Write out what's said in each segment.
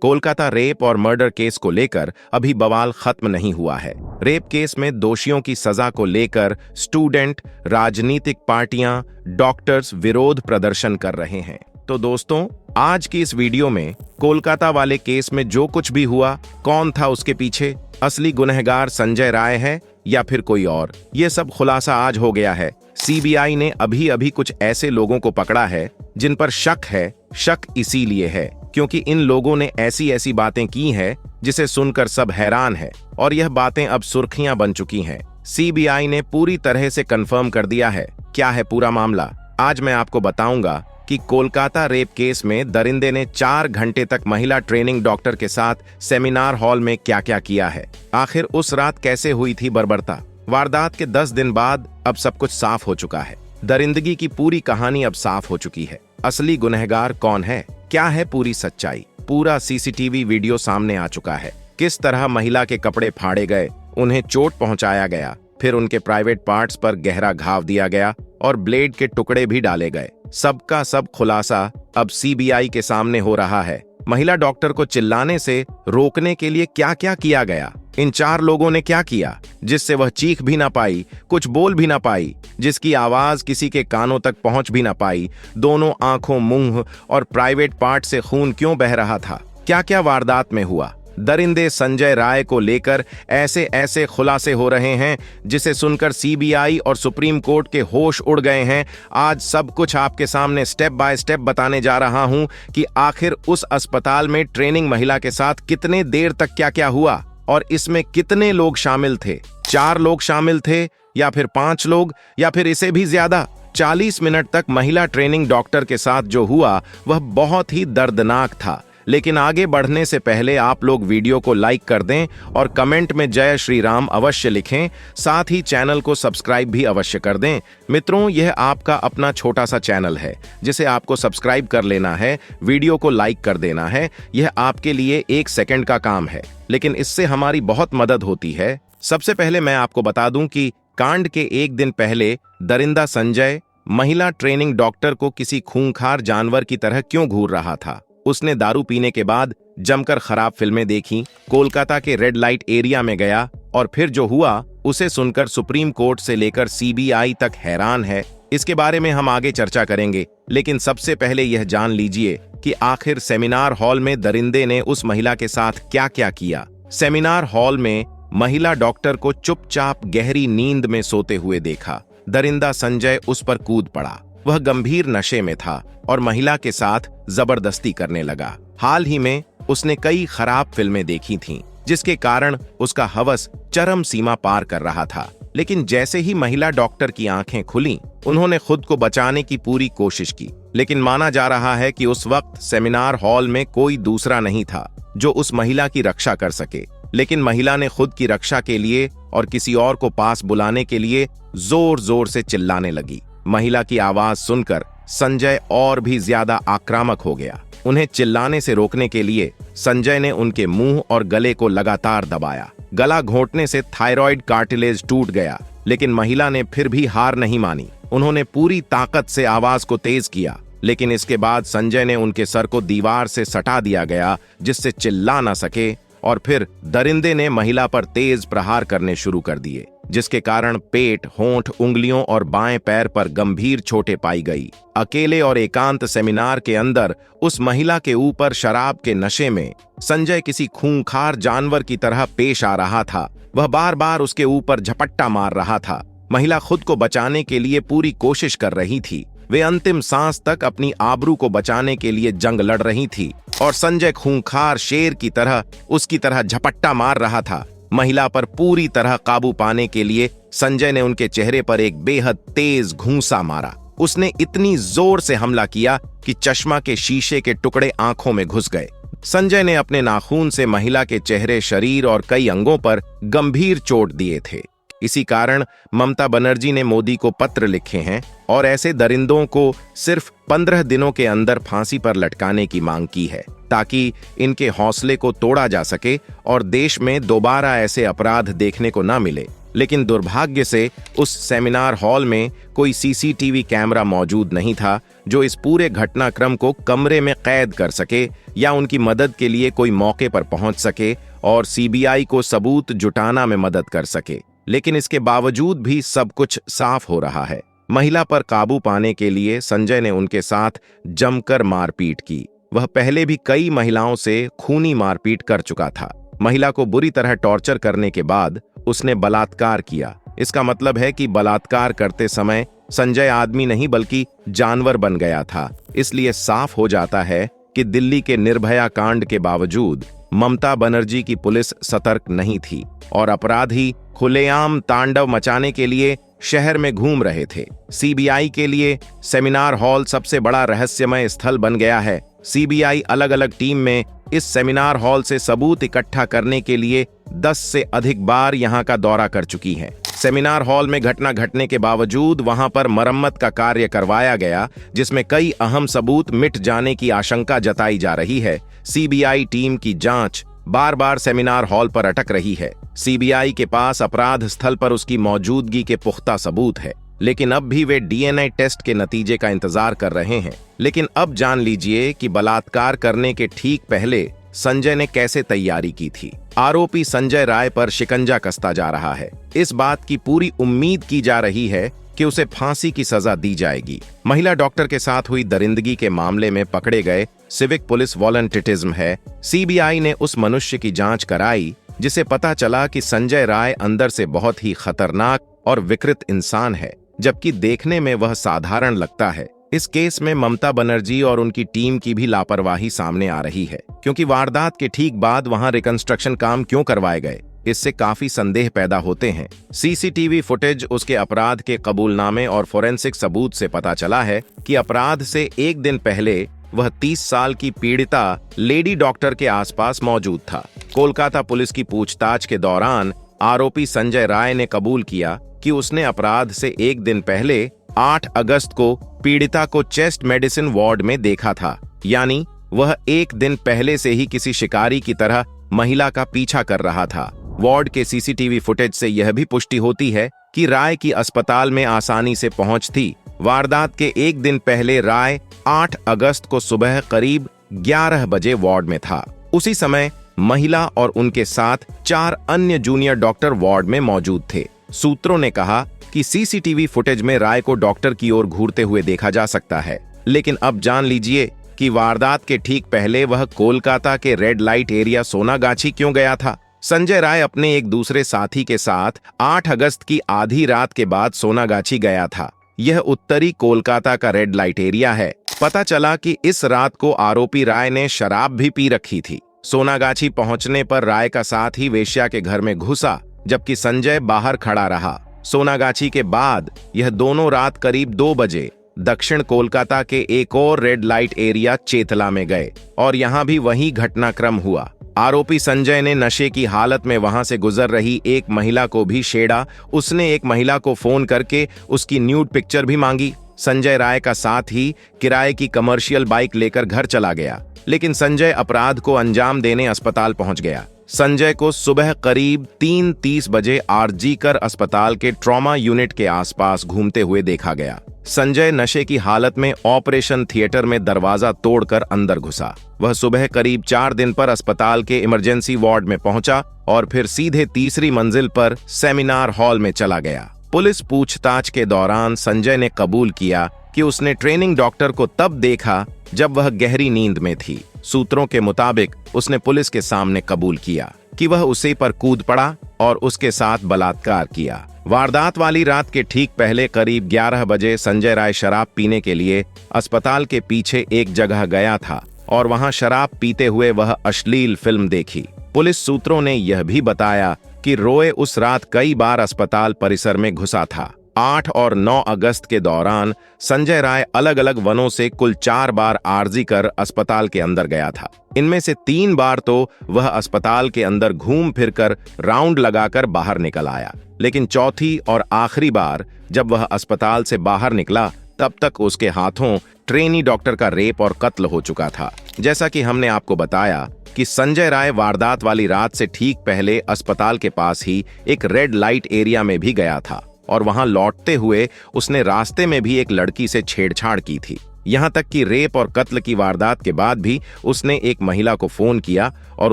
Kolkata rape और murder case को लेकर अभी बवाल खत्म नहीं हुआ है। रेप केस में दोषियों की सजा को लेकर स्टूडेंट, राजनीतिक पार्टियां, डॉक्टर्स विरोध प्रदर्शन कर रहे हैं। तो दोस्तों, आज की इस वीडियो में कोलकाता वाले केस में जो कुछ भी हुआ, कौन था उसके पीछे, असली गुनहगार संजय राय है या फिर कोई और, ये सब खुलासा आज हो गया है। सीबीआई ने अभी अभी कुछ ऐसे लोगों को पकड़ा है जिन पर शक है। शक इसीलिए है क्योंकि इन लोगों ने ऐसी ऐसी बातें की हैं जिसे सुनकर सब हैरान है और यह बातें अब सुर्खियां बन चुकी हैं। सीबीआई ने पूरी तरह से कंफर्म कर दिया है। क्या है पूरा मामला, आज मैं आपको बताऊंगा कि कोलकाता रेप केस में दरिंदे ने 4 घंटे तक महिला ट्रेनिंग डॉक्टर के साथ सेमिनार हॉल में क्या क्या किया है। आखिर उस रात कैसे हुई थी बर्बरता। वारदात के 10 दिन बाद अब सब कुछ साफ हो चुका है। दरिंदगी की पूरी कहानी अब साफ हो चुकी है। असली गुनहगार कौन है, क्या है पूरी सच्चाई। पूरा सीसीटीवी वीडियो सामने आ चुका है। किस तरह महिला के कपड़े फाड़े गए, उन्हें चोट पहुंचाया गया, फिर उनके प्राइवेट पार्ट्स पर गहरा घाव दिया गया और ब्लेड के टुकड़े भी डाले गए। सबका सब खुलासा अब सीबीआई के सामने हो रहा है। महिला डॉक्टर को चिल्लाने से रोकने के लिए क्या क्या किया गया, इन 4 लोगों ने क्या किया जिससे वह चीख भी ना पाई, कुछ बोल भी ना पाई, जिसकी आवाज किसी के कानों तक पहुंच भी ना पाई। दोनों आंखों, मुंह और प्राइवेट पार्ट से खून क्यों बह रहा था, क्या क्या वारदात में हुआ। दरिंदे संजय राय को लेकर ऐसे ऐसे खुलासे हो रहे हैं जिसे सुनकर सीबीआई और सुप्रीम कोर्ट के होश उड़ गए हैं। आज सब कुछ आपके सामने स्टेप बाय स्टेप बताने जा रहा हूं कि आखिर उस अस्पताल में ट्रेनिंग महिला के साथ कितने देर तक क्या क्या हुआ और इसमें कितने लोग शामिल थे। 4 लोग शामिल थे या फिर 5 लोग या फिर इसे भी ज्यादा। 40 मिनट तक महिला ट्रेनिंग डॉक्टर के साथ जो हुआ वह बहुत ही दर्दनाक था। लेकिन आगे बढ़ने से पहले आप लोग वीडियो को लाइक कर दें और कमेंट में जय श्री राम अवश्य लिखें। साथ ही चैनल को सब्सक्राइब भी अवश्य कर दें। मित्रों, यह आपका अपना छोटा सा चैनल है जिसे आपको सब्सक्राइब कर लेना है, वीडियो को लाइक कर देना है। यह आपके लिए 1 सेकंड का काम है, लेकिन इससे हमारी बहुत मदद होती है। सबसे पहले मैं आपको बता दूं कि कांड के 1 दिन पहले दरिंदा संजय महिला ट्रेनिंग डॉक्टर को किसी खूंखार जानवर की तरह क्यों घूर रहा था। उसने दारू पीने के बाद जमकर खराब फिल्में देखी, कोलकाता के रेड लाइट एरिया में गया और फिर जो हुआ उसे सुनकर सुप्रीम कोर्ट से लेकर सीबीआई तक हैरान है। इसके बारे में हम आगे चर्चा करेंगे, लेकिन सबसे पहले यह जान लीजिए कि आखिर सेमिनार हॉल में दरिंदे ने उस महिला के साथ क्या क्या किया। सेमिनार हॉल में महिला डॉक्टर को चुपचाप गहरी नींद में सोते हुए देखा। दरिंदा संजय उस पर कूद पड़ा। वह गंभीर नशे में था और महिला के साथ जबरदस्ती करने लगा। हाल ही में उसने कई खराब फिल्में देखी थीं, जिसके कारण उसका हवस चरम सीमा पार कर रहा था। लेकिन जैसे ही महिला डॉक्टर की आंखें खुलीं, उन्होंने खुद को बचाने की पूरी कोशिश की। लेकिन माना जा रहा है कि उस वक्त सेमिनार हॉल में कोई दूसरा नहीं था जो उस महिला की रक्षा कर सके। लेकिन महिला ने खुद की रक्षा के लिए और किसी और को पास बुलाने के लिए जोर जोर से चिल्लाने लगी। महिला की आवाज सुनकर संजय और भी ज्यादा आक्रामक हो गया। उन्हें चिल्लाने से रोकने के लिए संजय ने उनके मुंह और गले को लगातार दबाया। गला घोंटने से थायराइड कार्टिलेज टूट गया, लेकिन महिला ने फिर भी हार नहीं मानी। उन्होंने पूरी ताकत से आवाज को तेज किया, लेकिन इसके बाद संजय ने उनके सर को दीवार से सटा दिया गया जिससे चिल्ला ना सके। और फिर दरिंदे ने महिला पर तेज प्रहार करने शुरू कर दिए, जिसके कारण पेट, होंठ, उंगलियों और बाएं पैर पर गंभीर चोटें पाई गई। अकेले और एकांत सेमिनार के अंदर उस महिला के ऊपर शराब के नशे में संजय किसी खूंखार जानवर की तरह पेश आ रहा था। वह बार बार उसके ऊपर झपट्टा मार रहा था। महिला खुद को बचाने के लिए पूरी कोशिश कर रही थी। वे अंतिम सांस तक अपनी आबरू को बचाने के लिए जंग लड़ रही थी और संजय खूंखार शेर की तरह उसकी तरह झपट्टा मार रहा था। महिला पर पूरी तरह काबू पाने के लिए संजय ने उनके चेहरे पर एक बेहद तेज घूंसा मारा। उसने इतनी जोर से हमला किया कि चश्मा के शीशे के टुकड़े आंखों में घुस गए। संजय ने अपने नाखून से महिला के चेहरे, शरीर और कई अंगों पर गंभीर चोट दिए थे। इसी कारण ममता बनर्जी ने मोदी को पत्र लिखे हैं और ऐसे दरिंदों को सिर्फ 15 दिनों के अंदर फांसी पर लटकाने की मांग की है, ताकि इनके हौसले को तोड़ा जा सके और देश में दोबारा ऐसे अपराध देखने को ना मिले। लेकिन दुर्भाग्य से उस सेमिनार हॉल में कोई सीसीटीवी कैमरा मौजूद नहीं था जो इस पूरे घटनाक्रम को कमरे में कैद कर सके या उनकी मदद के लिए कोई मौके पर पहुंच सके और सीबीआई को सबूत जुटाना में मदद कर सके। लेकिन इसके बावजूद भी सब कुछ साफ हो रहा है। महिला पर काबू पाने के लिए संजय ने उनके साथ जमकर मारपीट की। वह पहले भी कई महिलाओं से खूनी मारपीट कर चुका था। महिला को बुरी तरह टॉर्चर करने के बाद उसने बलात्कार किया। इसका मतलब है कि बलात्कार करते समय संजय आदमी नहीं बल्कि जानवर बन गया था। इसलिए साफ हो जाता है कि दिल्ली के निर्भया कांड के बावजूद ममता बनर्जी की पुलिस सतर्क नहीं थी और अपराधी खुलेआम तांडव मचाने के लिए शहर में घूम रहे थे। सीबीआई के लिए सेमिनार हॉल सबसे बड़ा रहस्यमय स्थल बन गया है। सीबीआई अलग अलग टीम में इस सेमिनार हॉल से सबूत इकट्ठा करने के लिए 10 से अधिक बार यहां का दौरा कर चुकी है। सेमिनार हॉल में घटना घटने के बावजूद वहां पर मरम्मत का कार्य करवाया गया, जिसमें कई अहम सबूत मिट जाने की आशंका जताई जा रही है। सीबीआई टीम की जांच बार बार सेमिनार हॉल पर अटक रही है। सीबीआई के पास अपराध स्थल पर उसकी मौजूदगी के पुख्ता सबूत है, लेकिन अब भी वे डीएनए टेस्ट के नतीजे का इंतजार कर रहे हैं। लेकिन अब जान लीजिए कि बलात्कार करने के ठीक पहले संजय ने कैसे तैयारी की थी। आरोपी संजय राय पर शिकंजा कसता जा रहा है। इस बात की पूरी उम्मीद की जा रही है कि उसे फांसी की सजा दी जाएगी। महिला डॉक्टर के साथ हुई दरिंदगी के मामले में पकड़े गए सिविक पुलिस वॉलंटिटिज्म है। सीबीआई ने उस मनुष्य की जांच कराई जिसे पता चला कि संजय राय अंदर से बहुत ही खतरनाक और विकृत इंसान है, जबकि देखने में वह साधारण लगता है। इस केस में ममता बनर्जी और उनकी टीम की भी लापरवाही सामने आ रही है, क्योंकि वारदात के ठीक बाद वहां रिकंस्ट्रक्शन काम क्यों करवाए गए, इससे काफी संदेह पैदा होते हैं। सीसीटीवी फुटेज, उसके अपराध के कबूलनामे और फोरेंसिक सबूत से पता चला है कि अपराध से एक दिन पहले वह 30 साल की पीड़िता लेडी डॉक्टर के आसपास मौजूद था। कोलकाता पुलिस की पूछताछ के दौरान आरोपी संजय राय ने कबूल किया कि उसने अपराध से एक दिन पहले 8 अगस्त को पीड़िता को चेस्ट मेडिसिन वार्ड में देखा था। यानी वह एक दिन पहले से ही किसी शिकारी की तरह महिला का पीछा कर रहा था। वार्ड के सीसीटीवी फुटेज से यह भी पुष्टि होती है कि राय की अस्पताल में आसानी से पहुंच थी। वारदात के एक दिन पहले राय 8 अगस्त को सुबह करीब 11 बजे वार्ड में था। उसी समय महिला और उनके साथ 4 अन्य जूनियर डॉक्टर वार्ड में मौजूद थे। सूत्रों ने कहा कि सीसीटीवी फुटेज में राय को डॉक्टर की ओर घूरते हुए देखा जा सकता है। लेकिन अब जान लीजिए कि वारदात के ठीक पहले वह कोलकाता के रेड लाइट एरिया सोनागाछी क्यों गया था। संजय राय अपने एक दूसरे साथी के साथ 8 अगस्त की आधी रात के बाद सोनागाछी गया था। यह उत्तरी कोलकाता का रेड लाइट एरिया है। पता चला कि इस रात को आरोपी राय ने शराब भी पी रखी थी। सोनागाछी पहुंचने पर राय का साथ ही वेश्या के घर में घुसा, जबकि संजय बाहर खड़ा रहा। सोनागाछी के बाद यह दोनों रात करीब 2 बजे दक्षिण कोलकाता के एक और रेड लाइट एरिया चेतला में गए और यहां भी वही घटनाक्रम हुआ। आरोपी संजय ने नशे की हालत में वहां से गुजर रही एक महिला को भी छेड़ा। उसने एक महिला को फोन करके उसकी न्यूड पिक्चर भी मांगी। संजय राय का साथ ही किराए की कमर्शियल बाइक लेकर घर चला गया, लेकिन संजय अपराध को अंजाम देने अस्पताल पहुंच गया। संजय को सुबह करीब 3:30 बजे आरजीकर अस्पताल के ट्रॉमा यूनिट के आसपास घूमते हुए देखा गया। संजय नशे की हालत में ऑपरेशन थिएटर में दरवाजा तोड़कर अंदर घुसा। वह सुबह करीब 4 दिन पर अस्पताल के इमरजेंसी वार्ड में पहुंचा और फिर सीधे तीसरी मंजिल पर सेमिनार हॉल में चला गया। पुलिस पूछताछ के दौरान संजय ने कबूल किया कि उसने ट्रेनिंग डॉक्टर को तब देखा जब वह गहरी नींद में थी। सूत्रों के मुताबिक उसने पुलिस के सामने कबूल किया कि वह उसे पर कूद पड़ा और उसके साथ बलात्कार किया। वारदात वाली रात के ठीक पहले करीब 11 बजे संजय राय शराब पीने के लिए अस्पताल के पीछे एक जगह गया था और वहां शराब पीते हुए वह अश्लील फिल्म देखी। पुलिस सूत्रों ने यह भी बताया कि रॉय उस रात कई बार अस्पताल परिसर में घुसा था। 8 और 9 अगस्त के दौरान संजय राय अलग अलग वनों से कुल 4 बार आरजी कर अस्पताल के अंदर गया था। इनमें से 3 बार तो वह अस्पताल के अंदर घूम फिरकर राउंड लगाकर बाहर निकल आया, लेकिन चौथी और आखिरी बार जब वह अस्पताल से बाहर निकला तब तक उसके हाथों ट्रेनी डॉक्टर का रेप और कत्ल हो चुका था। जैसा कि हमने आपको बताया कि संजय राय वारदात वाली रात से ठीक पहले अस्पताल के पास ही एक रेड लाइट एरिया में भी गया था और वहां लौटते हुए उसने रास्ते में भी एक लड़की से छेड़छाड़ की थी। यहां तक कि रेप और कत्ल की वारदात के बाद भी उसने एक महिला को फोन किया और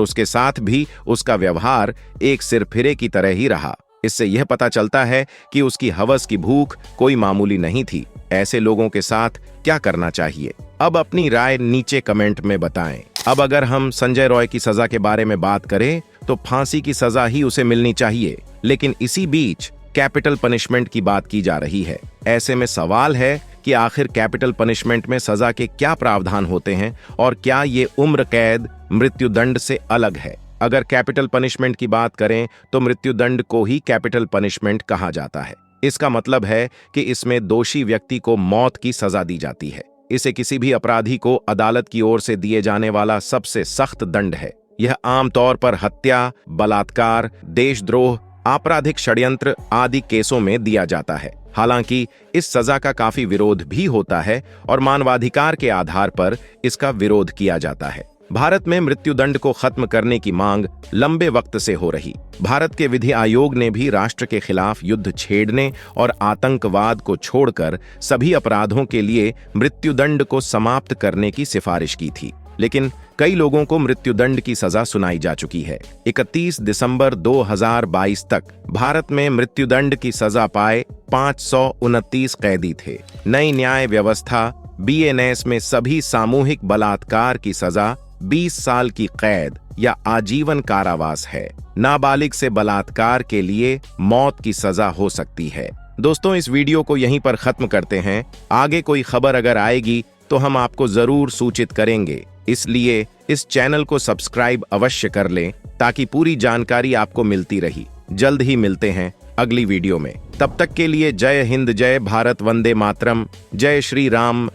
उसके साथ भी उसका व्यवहार एक सिरफिरे की तरह ही रहा। इससे यह पता चलता है कि उसकी हवस की भूख कोई मामूली नहीं थी। ऐसे लोगों के साथ क्या करना चाहिए? अब अपनी राय नीचे कमेंट में बताएं। अब अगर हम संजय रॉय की सजा के बारे में बात करें तो फांसी की सजा ही उसे मिलनी चाहिए, लेकिन इसी बीच कैपिटल पनिशमेंट की बात की जा रही है। ऐसे में सवाल है कि आखिर कैपिटल पनिशमेंट में सजा के क्या प्रावधान होते हैं और क्या ये उम्र कैद मृत्युदंड से अलग है? अगर कैपिटल पनिशमेंट की बात करें तो मृत्युदंड को ही कैपिटल पनिशमेंट कहा जाता है। इसका मतलब है कि इसमें दोषी व्यक्ति को मौत की सजा दी जाती है। इसे किसी भी अपराधी को अदालत की ओर से दिए जाने वाला सबसे सख्त दंड है। यह आमतौर पर हत्या, बलात्कार, देशद्रोह, आपराधिक षड्यंत्र आदि केसों में दिया जाता है। हालांकि इस सजा का काफी विरोध भी होता है और मानवाधिकार के आधार पर इसका विरोध किया जाता है। भारत में मृत्युदंड को खत्म करने की मांग लंबे वक्त से हो रही। भारत के विधि आयोग ने भी राष्ट्र के खिलाफ युद्ध छेड़ने और आतंकवाद को छोड़कर सभी अपराधों के लिए मृत्युदंड को समाप्त करने की सिफारिश की थी, लेकिन कई लोगों को मृत्युदंड की सजा सुनाई जा चुकी है। 31 दिसंबर 2022 तक भारत में मृत्युदंड की सजा पाए 529 कैदी थे। नई न्याय व्यवस्था BNS में सभी सामूहिक बलात्कार की सजा 20 साल की कैद या आजीवन कारावास है। नाबालिग से बलात्कार के लिए मौत की सजा हो सकती है। दोस्तों, इस वीडियो को यहीं पर खत्म करते हैं। आगे कोई खबर अगर आएगी तो हम आपको जरूर सूचित करेंगे, इसलिए इस चैनल को सब्सक्राइब अवश्य कर लें ताकि पूरी जानकारी आपको मिलती रही। जल्द ही मिलते हैं अगली वीडियो में। तब तक के लिए जय हिंद, जय भारत, वंदे मातरम, जय श्री राम।